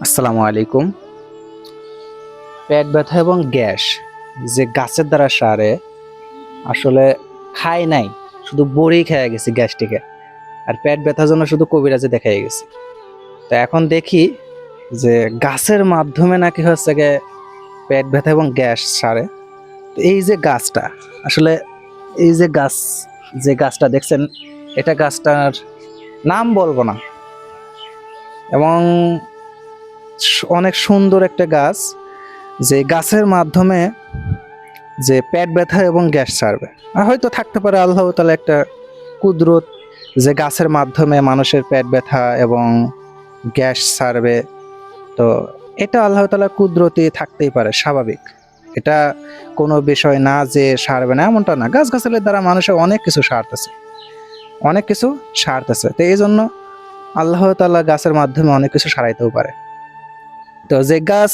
আসসালামু আলাইকুম। পেট ব্যথা এবং গ্যাস যে গাছের দ্বারা সারে, আসলে খাই নাই, শুধু বড়ি খেয়ে গেছি গ্যাসটিকে। আর পেট ব্যথার জন্য শুধু কবিরাজে দেখাই গেছি। তো এখন দেখি যে গাছের মাধ্যমে নাকি হচ্ছে গিয়ে পেট ব্যথা এবং গ্যাস সারে। তো এই যে গাছটা, আসলে এই যে গাছ, যে গাছটা দেখছেন, এটা গাছটার নাম বলবো না, এবং অনেক সুন্দর একটা গাছ, যে গাছের মাধ্যমে যে পেট ব্যথা এবং গ্যাস ছাড়বে। আর হয়তো থাকতে পারে আল্লাহ তাআলা একটা কুদরত, যে গাছের মাধ্যমে মানুষের পেট ব্যথা এবং গ্যাস ছাড়বে। তো এটা আল্লাহ তাআলার কুদরতি থাকতেই পারে, স্বাভাবিক। এটা কোনো বিষয় না যে সারবে না এমনটা না। গাছগাছালির দ্বারা মানুষের অনেক কিছু সারতেছে, অনেক কিছু সারতেছে। তো এই জন্য আল্লাহ তাআলা গাছের মাধ্যমে অনেক কিছু সারাইতেও পারে। তো যে গাছ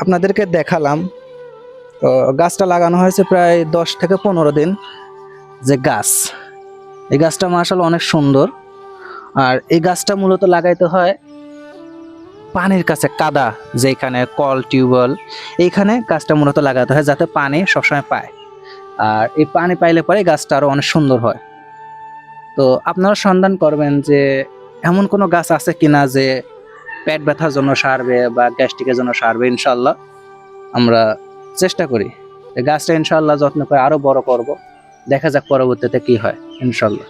আপনাদেরকে দেখালাম, তো গাছটা লাগানো হয়েছে প্রায় 10 থেকে 15 দিন। যে গাছ, এই গাছটা মাশাআল্লাহ অনেক সুন্দর। আর এই গাছটা মূলত লাগাইতে হয় পানির কাছে, কাদা যেখানে কল টিউবওয়েল, এইখানে গাছটা মূলত লাগাতে হয় যাতে পানি সবসময় পায়। আর এই পানি পাইলে পরে গাছটা আরো অনেক সুন্দর হয়। তো আপনারা সন্ধান করবেন যে এমন কোনো গাছ আছে কিনা যে পেট ব্যথার জন্য সারবে বা গ্যাস্ট্রিকের জন্য সারবে। ইনশাল্লাহ আমরা চেষ্টা করি এই গাছটা ইনশাল্লাহ যত্ন করে আরো বড় করব। দেখা যাক পরবর্তীতে কি হয়, ইনশাল্লাহ।